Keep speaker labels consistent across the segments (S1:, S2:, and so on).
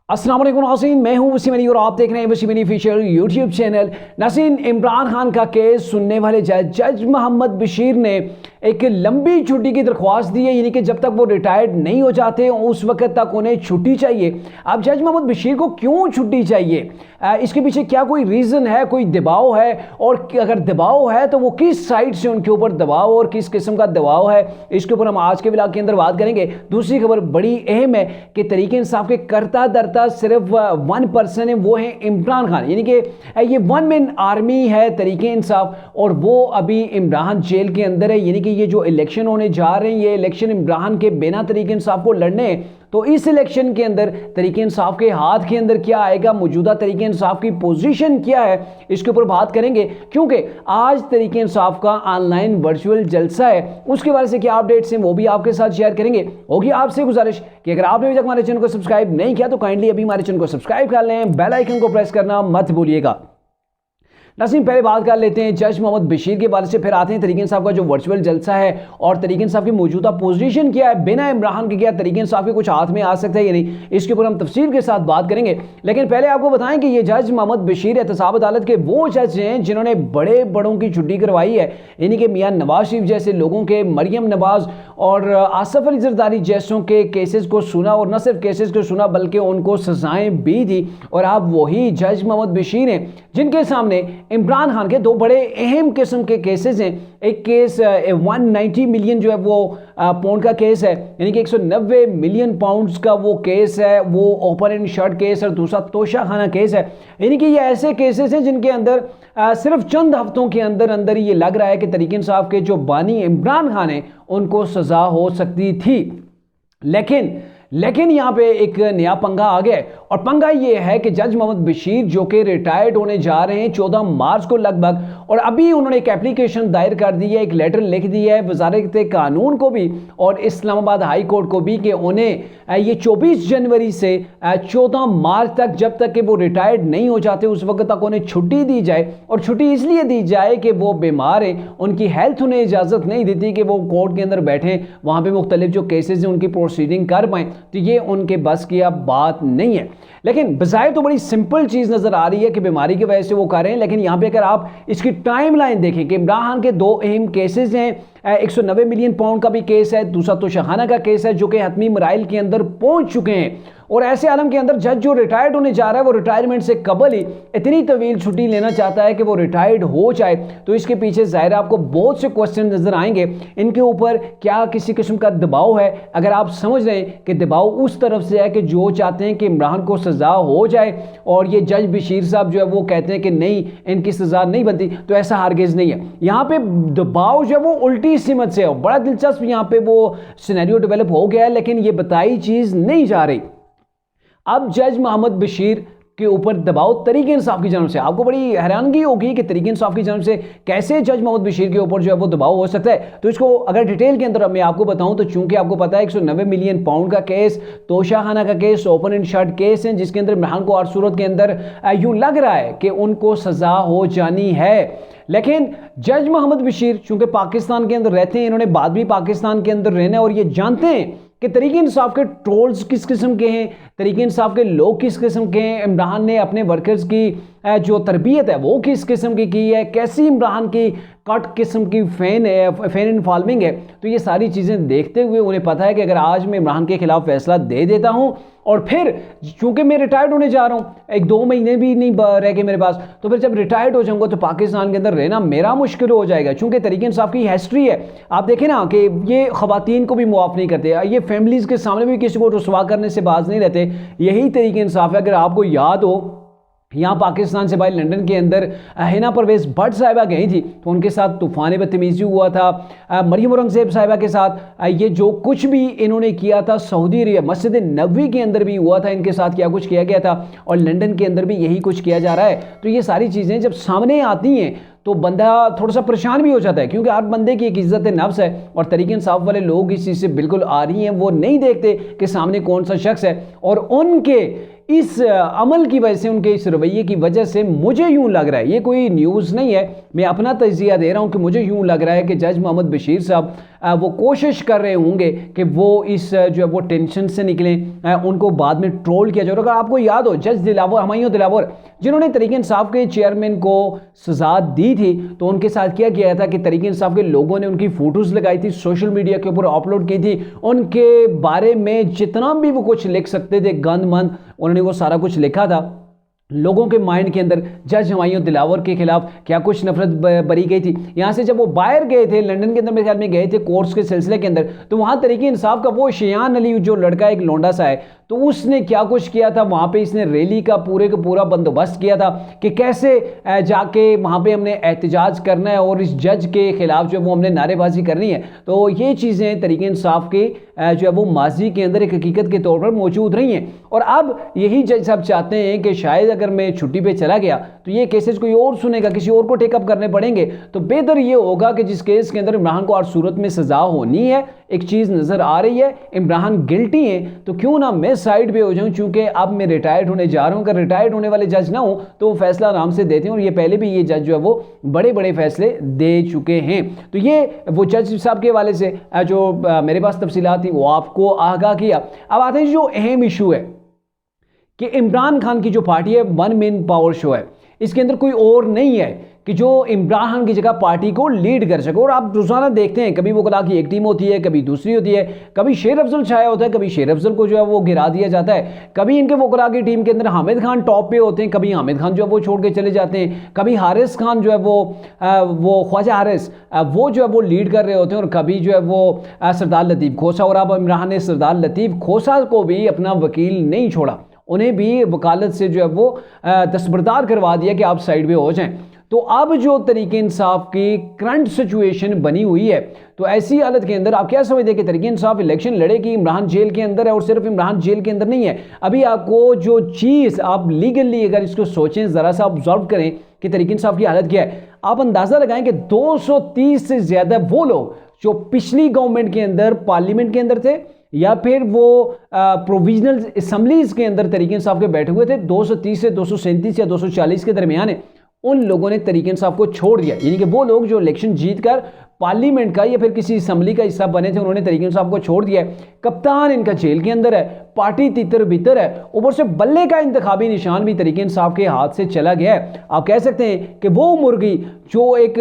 S1: अस्सलाम वालेकुम नाज़रीन, मैं हूं वसीम अली और आप देख रहे हैं Wasim Ali official YouTube channel. नाज़रीन, इमरान खान का केस सुनने वाले जज मोहम्मद बशीर ने एक लंबी छुट्टी की दरख्वास्त दी है, यानी कि जब तक वो रिटायर्ड नहीं हो जाते उस वक्त तक उन्हें छुट्टी चाहिए। अब जज मोहम्मद बशीर को क्यों छुट्टी चाहिए, इसके पीछे क्या कोई रीज़न है, कोई दबाव है, और अगर दबाव है तो वो किस साइड से उनके ऊपर दबाव और किस किस्म का दबाव है, इसके ऊपर हम आज के व्लॉग के अंदर बात करेंगे। दूसरी खबर बड़ी अहम है कि तरीके इंसाफ के करता धरता सिर्फ वन पर्सन है, वो है इमरान खान, यानी कि ये वन मैन आर्मी है तरीके इंसाफ, और वो अभी इमरान जेल के अंदर है। यानी कि ये जो इलेक्शन होने जा रहे हैं, ये इलेक्शन इमरान के बिना तरीके इंसाफ को लड़ने हैं। तो इस इलेक्शन के अंदर तरीके इंसाफ के हाथ के अंदर क्या आएगा, मौजूदा तरीके इंसाफ की पोजीशन क्या है, इसके ऊपर बात करेंगे। क्योंकि आज तरीके इंसाफ का ऑनलाइन वर्चुअल जलसा है, उसके बारे से क्या अपडेट्स हैं वो भी आपके साथ शेयर करेंगे। होगी आपसे गुजारिश कि अगर आपने अभी तक हमारे चैनल को सब्सक्राइब नहीं किया तो काइंडली अभी हमारे चैनल को सब्सक्राइब कर लें, बेल आइकन को प्रेस करना मत भूलिएगा। नाज़रीन, पहले बात कर लेते हैं जज मोहम्मद बशीर के बारे से, फिर आते हैं तरीके इंसाफ का जो वर्चुअल जलसा है और तरीके इंसाफ की मौजूदा पोजीशन क्या है, बिना इमरान के क्या तरीके इंसाफ के कुछ हाथ में आ सकता है या नहीं, इसके ऊपर हम तफसील के साथ बात करेंगे। लेकिन पहले आपको बताएं कि ये जज मोहम्मद बशीर एहतसाब अदालत के वो जज हैं जिन्होंने बड़े बड़ों की छुट्टी करवाई है, यानी कि मियाँ नवाज शरीफ जैसे लोगों के, मरियम नवाज और आसफ अली जरदारी जैसों के केसेस को सुना, और न सिर्फ केसेस को सुना बल्कि उनको सजाएं भी दी। और आप वही जज मोहम्मद बशीर हैं जिनके सामने इमरान खान के दो बड़े अहम किस्म के केसेस हैं। एक केस 190 मिलियन जो है वो पाउंड का केस है, यानी कि 190 मिलियन पाउंड्स का वो केस है, वो ओपन एंड शट केस, और दूसरा तोशाखाना केस है। यानी कि ये ऐसे केसेस हैं जिनके अंदर सिर्फ चंद हफ्तों के अंदर अंदर ये लग रहा है कि तरीके इंसाफ के जो बानी इमरान खान है उनको सजा हो सकती थी। लेकिन यहाँ पे एक नया पंगा आ गया, और पंगा ये है कि जज मोहम्मद बशीर जो कि रिटायर्ड होने जा रहे हैं 14 मार्च को लगभग, और अभी उन्होंने एक एप्लीकेशन दायर कर दी है, एक लेटर लिख दिया है वजारत कानून को भी और इस्लामाबाद हाई कोर्ट को भी कि उन्हें ये 24 जनवरी से 14 मार्च तक, जब तक कि वो रिटायर्ड नहीं हो जाते उस वक्त तक उन्हें छुट्टी दी जाए। और छुट्टी इसलिए दी जाए कि वो बीमार हैं, उनकी हेल्थ उन्हें इजाज़त नहीं देती कि वो कोर्ट के अंदर बैठें, वहाँ पर मुख्तलिफ जो केसेज हैं उनकी प्रोसीडिंग कर पाएँ, तो ये उनके बस की अब बात नहीं है। लेकिन बजाय तो बड़ी सिंपल चीज़ नज़र आ रही है कि बीमारी की वजह से वो कर रहे हैं, लेकिन यहाँ पे अगर आप इसकी टाइमलाइन देखें कि इमरान खान के दो अहम केसेस हैं, 190 मिलियन पाउंड का भी केस है, दूसरा तोशाखाना का केस है जो कि हतमी मराइल के अंदर पहुंच चुके हैं। और ऐसे आलम के अंदर जज जो रिटायर्ड होने जा रहा है वो रिटायरमेंट से कबल ही इतनी तवील छुट्टी लेना चाहता है कि वो रिटायर्ड हो जाए। तो इसके पीछे ज़ाहिर आपको बहुत से क्वेश्चन नज़र आएंगे, इनके ऊपर क्या किसी किस्म का दबाव है। अगर आप समझ रहे हैं कि दबाव उस तरफ से है कि जो चाहते हैं कि इमरान को सज़ा हो जाए, और ये जज बशीर साहब जो है वो कहते हैं कि नहीं इनकी सज़ा नहीं बनती, तो ऐसा हरगिज़ नहीं है। यहाँ पे दबाव जो है वो उल्टी सिमत से है। बड़ा दिलचस्प यहाँ पे वो सिनेरियो डेवलप हो गया है, लेकिन ये बताई चीज़ नहीं जा रही। अब जज मोहम्मद बशीर के ऊपर दबाव तरीके इंसाफ की जानब से, आपको बड़ी हैरानगी होगी कि तरीके इंसाफ की जानब से कैसे जज मोहम्मद बशीर के ऊपर जो है वो दबाव हो सकता है। तो इसको अगर डिटेल के अंदर मैं आपको बताऊं तो चूंकि आपको पता है 190 मिलियन पाउंड का केस, तोशाखाना का case, open and shut case है, जिसके अंदर इमरान को हर सूरत के अंदर यूं लग रहा है कि उनको सजा हो जानी है। लेकिन जज मोहम्मद बशीर चूंकि पाकिस्तान के अंदर रहते हैं, इन्होंने बाद भी पाकिस्तान के अंदर रहना है, और ये जानते हैं कि तरीके इंसाफ के ट्रोल्स किस किस्म के हैं, तरीके इंसाफ के लोग किस किस्म के हैं, इमरान ने अपने वर्कर्स की जो तरबियत है वो किस किस्म की है, कैसी इमरान की कट किस्म की फैन एंड फॉलोइंग है। तो ये सारी चीज़ें देखते हुए उन्हें पता है कि अगर आज मैं इमरान के खिलाफ फैसला दे देता हूँ, और फिर चूंकि मैं रिटायर्ड होने जा रहा हूँ, 1-2 महीने भी नहीं रह गए मेरे पास, तो फिर जब रिटायर्ड हो जाऊंगा तो पाकिस्तान के अंदर रहना मेरा मुश्किल हो जाएगा। चूंकि तरीके इंसाफ की हिस्ट्री है, आप देखें ना कि ये ख़वातीन को भी मुआफ़ नहीं करते, ये फैमिलीज़ के सामने भी किसी को रुसवा करने से बाज नहीं रहते। यही तरीके इंसाफ है। अगर आपको याद हो, यहाँ पाकिस्तान से भाई लंदन के अंदर हिना परवेज़ भट्ट साहिबा गई थी, तो उनके साथ तूफ़ान बदतमीज़ी हुआ था। मरियम औरंगज़ेब साहिबा के साथ ये जो कुछ भी इन्होंने किया था सऊदी अरब मस्जिद नबवी के अंदर भी हुआ था, इनके साथ क्या कुछ किया गया था, और लंदन के अंदर भी यही कुछ किया जा रहा है। तो ये सारी चीज़ें जब सामने आती हैं तो बंदा थोड़ा सा परेशान भी हो जाता है, क्योंकि हर बंदे की एक इज़्ज़त नफ्स है, और तरीके इंसाफ वाले लोग इस चीज़ से बिल्कुल आ रही हैं, वो नहीं देखते कि सामने कौन सा शख्स है। और उनके इस अमल की वजह से, उनके इस रवैये की वजह से मुझे यूं लग रहा है, ये कोई न्यूज़ नहीं है, मैं अपना तजिया दे रहा हूं कि मुझे यूं लग रहा है कि जज मोहम्मद बशीर साहब वो कोशिश कर रहे होंगे कि वो इस जो है वो टेंशन से निकलें, उनको बाद में ट्रोल किया जाए। अगर आपको याद हो जज दिलावर, हुमायूं दिलावर, जिन्होंने तहरीक इंसाफ के चेयरमैन को सजा दी थी, तो उनके साथ क्या किया था कि तहरीक इंसाफ के लोगों ने उनकी फोटोज लगाई थी, सोशल मीडिया के ऊपर अपलोड की थी, उनके बारे में जितना भी वो कुछ लिख सकते थे गंद मंद, उन्होंने वो सारा कुछ लिखा था। लोगों के माइंड के अंदर जज हुमायूं दिलावर के खिलाफ क्या कुछ नफरत भरी गई थी। यहाँ से जब वो बाहर गए थे, लंदन के अंदर मेरे ख्याल में गए थे कोर्स के सिलसिले के अंदर, तो वहाँ तहरीक इंसाफ का वो शियान अली जो लड़का एक लोंडा सा है, तो उसने क्या कुछ किया था वहाँ पे, इसने रैली का पूरे का पूरा बंदोबस्त किया था कि कैसे जाके वहाँ पे हमने एहतजाज करना है और इस जज के खिलाफ जो वो हमने नारेबाजी करनी है। तो ये चीज़ें तहरीक इंसाफ के जो है वो माजी के अंदर एक हकीकत के तौर पर मौजूद रही हैं। और अब यही जज साहब चाहते हैं कि शायद अगर मैं छुट्टी पे चला गया तो ये केसेस कोई और सुनेगा, किसी और को टेकअप करने पड़ेंगे, तो बेहतर ये होगा कि जिस केस के अंदर इमरान को हर सूरत में सजा होनी है, एक चीज़ नज़र आ रही है इमरान गिल्टी है, तो क्यों ना मैं साइड पे हो जाऊं, चूंकि अब मैं रिटायर्ड होने जा रहा हूं। अगर रिटायर्ड होने वाले जज ना हो तो वो फैसला आराम से देते हैं, और ये पहले भी ये जज जो है वो बड़े बड़े फैसले दे चुके हैं। तो ये वो जज साहब के हवाले से जो मेरे पास तफसीलात थी वो आपको आगाह किया। अब आते हैं जो अहम इशू है कि इमरान खान की जो पार्टी है वन मैन पावर शो है, इसके अंदर कोई और नहीं है कि जो इमरान खान की जगह पार्टी को लीड कर सके। और आप रोजाना देखते हैं कभी वकला की एक टीम होती है, कभी दूसरी होती है, कभी शेर अफजल छाया होता है, कभी शेर अफजल को जो है वो गिरा दिया जाता है, कभी इनके वकला की टीम के अंदर हामिद खान टॉप पे होते हैं, कभी हामिद खान जो है वो छोड़ के चले जाते हैं, कभी हारिस खान जो है वो ख्वाजा हारिस वो जो है वो लीड कर रहे होते हैं, और कभी जो है वो सरदार लतीफ़ खोसा। और अब इमरान ने सरदार लतीफ़ खोसा को भी अपना वकील नहीं छोड़ा, उन्हें भी वकालत से जो है वो दस्तबरदार करवा दिया कि आप साइड पे हो जाएं। तो अब जो तहरीक इंसाफ की करंट सिचुएशन बनी हुई है, तो ऐसी हालत के अंदर आप क्या समझते हैं कि तहरीक इंसाफ इलेक्शन लड़ेगी, इमरान जेल के अंदर है, और सिर्फ इमरान जेल के अंदर नहीं है। अभी आपको जो चीज़ आप लीगली अगर इसको सोचें, ज़रा सा ऑब्जर्व करें कि तहरीक इंसाफ की हालत क्या है, आप अंदाज़ा लगाएं कि 230 से ज़्यादा वो लोग जो पिछली गवर्नमेंट के अंदर पार्लियामेंट के अंदर थे या फिर वो प्रोविजनल असम्बलीज के अंदर तहरीक इंसाफ के बैठे हुए थे, 230 से 237 या 240 के दरमियान है, उन लोगों ने तहरीक इंसाफ को छोड़ दिया। यानी कि वो लोग जो इलेक्शन जीत कर पार्लियामेंट का या फिर किसी असम्बली का हिस्सा बने थे, उन्होंने तहरीक इंसाफ को छोड़ दिया है। कप्तान इनका जेल के अंदर है, पार्टी तितर बितर है, ऊपर से बल्ले का इंतखाबी निशान भी तहरीक इंसाफ के हाथ से चला गया है। आप कह सकते हैं कि वो मुर्गी जो एक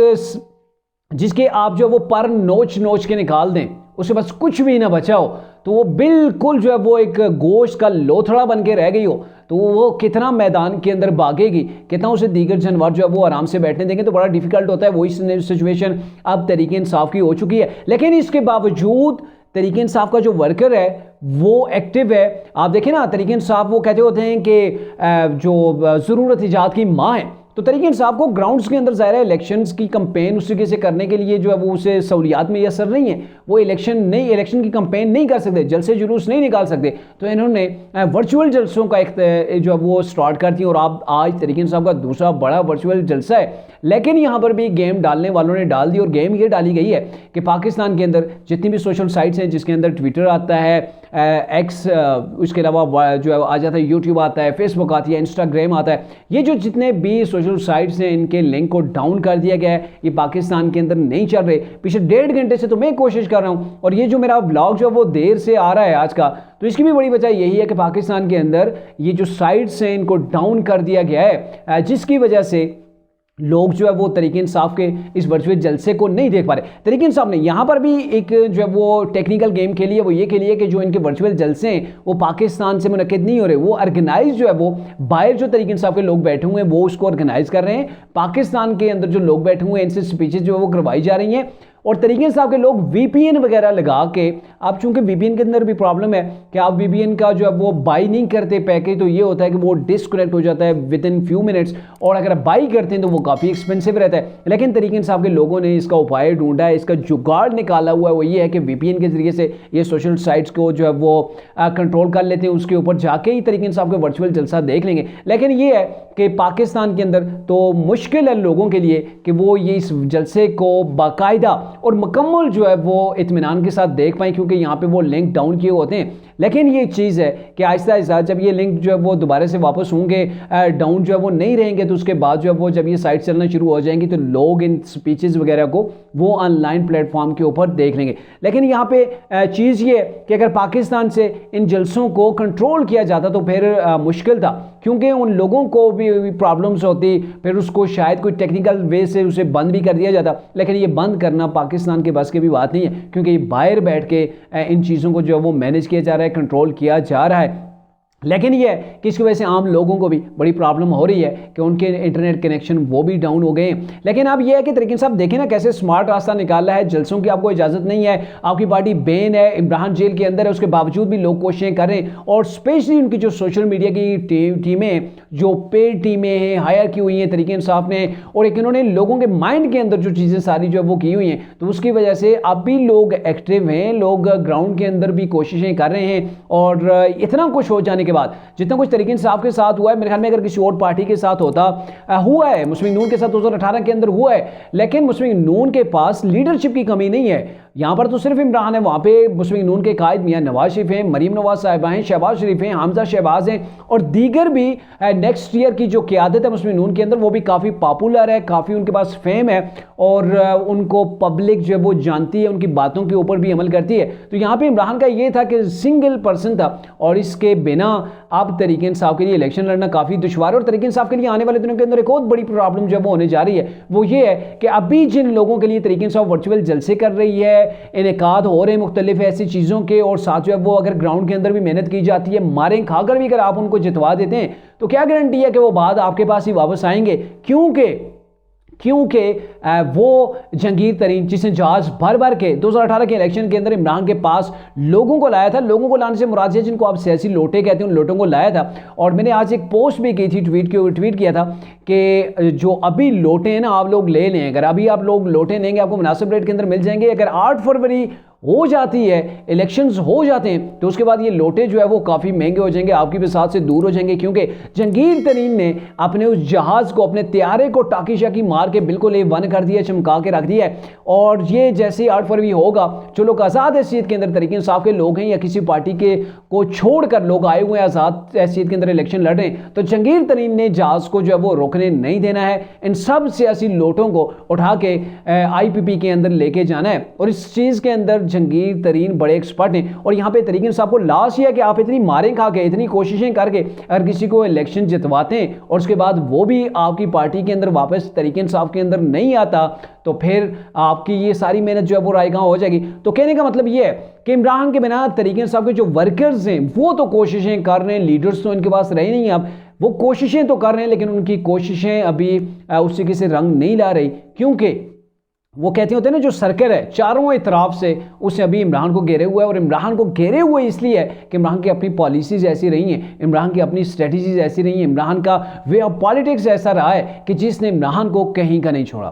S1: जिसके आप जो वो पर नोच नोच के निकाल दें, उसे बस कुछ भी ना बचा हो, तो वो बिल्कुल जो है वो एक गोश्त का लोथड़ा बन के रह गई हो, तो वो कितना मैदान के अंदर भागेगी, कितना उसे दीगर जानवर जो है वो आराम से बैठने देंगे, तो बड़ा डिफिकल्ट होता है। वही सिचुएशन अब तहरीक इंसाफ की हो चुकी है। लेकिन इसके बावजूद तहरीक इंसाफ का जो वर्कर है वो एक्टिव है। आप देखें ना, तहरीक इंसाफ वो कहते होते हैं कि जो ज़रूरत इजाद की माँ है, तो तहरीक इंसाफ को ग्राउंड्स के अंदर ज़ाहिर है इलेक्शंस की कंपेन उस तरीके से करने के लिए जो है वो उसे सहूलियात में असर नहीं है, वो इलेक्शन की कंपेन नहीं कर सकते, जलसे जुलूस नहीं निकाल सकते, तो इन्होंने वर्चुअल जलसों का एक जो है वो स्टार्ट कर दिया। और आप आज तहरीक इंसाफ का दूसरा बड़ा वर्चुअल जलसा है। लेकिन यहाँ पर भी गेम डालने वालों ने डाल दी, और गेम ये डाली गई है कि पाकिस्तान के अंदर जितनी भी सोशल साइट्स हैं, जिसके अंदर ट्विटर आता है, एक्स, उसके अलावा जो है आ जाता है यूट्यूब आता है, फेसबुक आती है, इंस्टाग्राम आता है, ये जो जितने भी सोशल साइट्स हैं इनके लिंक को डाउन कर दिया गया है। ये पाकिस्तान के अंदर नहीं चल रहे। पिछले 1.5 घंटे से तो मैं कोशिश कर रहा हूँ, और ये जो मेरा व्लॉग जो है वो देर से आ रहा है आज का, तो इसकी भी बड़ी वजह यही है कि पाकिस्तान के अंदर ये जो साइट्स हैं इनको डाउन कर दिया गया है, जिसकी वजह से लोग जो है वो तहरीक इंसाफ के इस वर्चुअल जलसे को नहीं देख पा रहे। तहरीक इंसाफ ने यहाँ पर भी एक जो है वो टेक्निकल गेम खेली है, वो ये खेली है कि जो इनके वर्चुअल जलसे हैं वो पाकिस्तान से मुनक्किद नहीं हो रहे, वो ऑर्गेनाइज जो है वो बाहर जो तहरीक इंसाफ के लोग बैठे हुए हैं वो उसको ऑर्गेनाइज कर रहे हैं। पाकिस्तान के अंदर जो लोग बैठे हुए हैं इनसे स्पीचेज जो है वो करवाई जा रही हैं, और तहरीक इंसाफ के लोग VPN वगैरह लगा के, अब चूंकि VPN के अंदर भी प्रॉब्लम है कि आप VPN का जो है वो बाई नहीं करते पैकेज, तो ये होता है कि वो डिस्कनेक्ट हो जाता है विद इन फ्यू मिनट्स, और अगर आप बाई करते हैं तो वो काफ़ी एक्सपेंसिव रहता है। लेकिन तहरीक इंसाफ के लोगों ने इसका उपाय ढूंढा है, इसका जुगाड़ निकाला हुआ है, वो ये है कि VPN के जरिए से ये सोशल साइट्स को जो है वो कंट्रोल कर लेते हैं, उसके ऊपर जाके ही तहरीक इंसाफ के वर्चुअल जलसा देख लेंगे। लेकिन ये है कि पाकिस्तान के अंदर तो मुश्किल है लोगों के लिए कि वो ये इस जलसे को बाकायदा और मुकम्मल जो है वो इत्मीनान के साथ देख पाएँ, क्योंकि यहाँ पे वो लिंक डाउन किए होते हैं। लेकिन ये चीज़ है कि आहिस्ता आहिस्ता जब ये लिंक जो है वो दोबारा से वापस होंगे, डाउन जो है वो नहीं रहेंगे, तो उसके बाद जो है वो जब ये साइट चलना शुरू हो जाएंगी तो लोग इन स्पीचेस वगैरह को वो ऑनलाइन प्लेटफॉर्म के ऊपर देख लेंगे। लेकिन यहाँ पे चीज़ ये कि अगर पाकिस्तान से इन जलसों को कंट्रोल किया जाता तो फिर मुश्किल था, क्योंकि उन लोगों को भी प्रॉब्लम्स होती, फिर उसको शायद कोई टेक्निकल वे से उसे बंद भी कर दिया जाता। लेकिन ये बंद करना पाकिस्तान के बस की भी बात नहीं है, क्योंकि ये बाहर बैठ के इन चीज़ों को जो है वो मैनेज किया जा रहा है, कंट्रोल किया जा रहा है। लेकिन ये है कि इसकी वजह से आम लोगों को भी बड़ी प्रॉब्लम हो रही है कि उनके इंटरनेट कनेक्शन वो भी डाउन हो गए हैं। लेकिन अब ये है कि तरीके साहब देखें ना कैसे स्मार्ट रास्ता निकाला है, जलसों की आपको इजाज़त नहीं है, आपकी पार्टी बैन है, इमरान जेल के अंदर है, उसके बावजूद भी लोग कोशिशें कर रहे हैं। और स्पेशली उनकी जो सोशल मीडिया की टीमें, जो पेड टीमें हैं, हायर की हुई हैं तरीके इंसाफ ने, और एक इन्होंने लोगों के माइंड के अंदर जो चीज़ें सारी जो है वो की हुई हैं, तो उसकी वजह से अब भी लोग एक्टिव हैं, लोग ग्राउंड के अंदर भी कोशिशें कर रहे हैं। और इतना कुछ हो जाने के बाद, जितना कुछ तरीके इंसाफ के साथ हुआ है, मेरे ख्याल में अगर किसी और पार्टी के साथ होता, हुआ है मुस्लिम नून के साथ 2018 के अंदर हुआ है, लेकिन मुस्लिम नून के पास लीडरशिप की कमी नहीं है। यहाँ पर तो सिर्फ इमरान है, वहाँ पे मुस्लिम नून के कायद मियां नवाज शरीफ हैं, मरीम नवाज साहिबा हैं, शहबाज शरीफ हैं, हमजा शहबाज हैं, और दीगर भी नेक्स्ट ईयर की जो क़यादत है मुस्लिम नून के अंदर वो भी काफ़ी पॉपुलर है, काफ़ी उनके पास फेम है, और उनको पब्लिक जो है वो जानती है, उनकी बातों के ऊपर भी अमल करती है। तो यहाँ पे इमरान का ये था कि सिंगल पर्सन था, और इसके बिना अब तरीके इंसाफ के लिए इलेक्शन लड़ना काफ़ी दुश्वार है। और तरीके इंसाफ के लिए आने वाले दिनों के अंदर एक और बड़ी प्रॉब्लम जब वो होने जा रही है, वो ये है कि अभी जिन लोगों के लिए तरीके इंसाफ वर्चुअल जलसे कर रही है, इनेकाद हो रहे हैं मुख्तलिफ ऐसी चीज़ों के, और साथ जो है वो अगर ग्राउंड के अंदर भी मेहनत की जाती है, मारें खाकर भी अगर आप उनको जितवा देते हैं, तो क्या गारंटी है कि वो बाद आपके पास ही वापस आएंगे? क्योंकि वो जंगीर तरीन जिसने जहाज भर भर के 2018 के इलेक्शन के अंदर इमरान के पास लोगों को लाया था, लोगों को लाने से मुराद है जिनको आप सियासी लोटे कहते हैं, उन लोटों को लाया था। और मैंने आज एक पोस्ट भी की थी, ट्वीट किया था कि जो अभी लोटे हैं ना, आप लोग ले लें, अगर अभी आप लोग लोटे लेंगे आपको मुनासिब रेट के अंदर मिल जाएंगे। अगर 8 फरवरी हो जाती है, इलेक्शंस हो जाते हैं, तो उसके बाद ये लोटे जो है वो काफ़ी महंगे हो जाएंगे, आपकी भी साथ से दूर हो जाएंगे, क्योंकि जंगीर तरीन ने अपने उस जहाज़ को, अपने त्यारे को टाकी शाकी मार के बिल्कुल A1 कर दिया, चमका के रख दिया है। और ये जैसे ही 8 फरवरी होगा, जो लोग आज़ाद हैसियत के अंदर तरीके इंसाफ के लोग हैं या किसी पार्टी के को छोड़कर लोग आए हुए हैं आज़ाद हैसियत के अंदर इलेक्शन लड़ रहे हैं, तो जंगीर तरीन ने जहाज़ को जो है वो रोकने नहीं देना है। इन सब सियासी लोटों को उठा के IPP के अंदर लेके जाना है, और इस चीज़ के अंदर जंगीर तरीन बड़े एक्सपर्ट हैं। और यहाँ पे तरीके इंसाफ को लास्ट ये है कि आप इतनी मारें खा के, इतनी कोशिशें करके अगर किसी को इलेक्शन जितवाते हैं और उसके बाद वो भी आपकी पार्टी के अंदर वापस तरीके इंसाफ के अंदर नहीं आता, तो फिर आपकी ये सारी मेहनत जो है वो रायगां हो जाएगी। तो कहने का मतलब ये है कि इमरान के बिना तरीके इंसाफ के जो वर्कर्स हैं वो तो कोशिशें कर रहे हैं, लीडर्स तो इनके पास रहे नहीं, अब वो कोशिशें तो कर रहे हैं, लेकिन उनकी कोशिशें अभी उस तरीके से रंग नहीं ला रही, क्योंकि वो कहते होते हैं ना, जो सर्कल है चारों इतराफ से उसे अभी इमरान को घेरे हुआ है। और इमरान को घेरे हुए इसलिए है कि इमरान की अपनी पॉलिसीज ऐसी रही हैं, इमरान की अपनी स्ट्रेटजीज ऐसी रही हैं, इमरान का वे ऑफ पॉलिटिक्स ऐसा रहा है कि जिसने इमरान को कहीं का नहीं छोड़ा।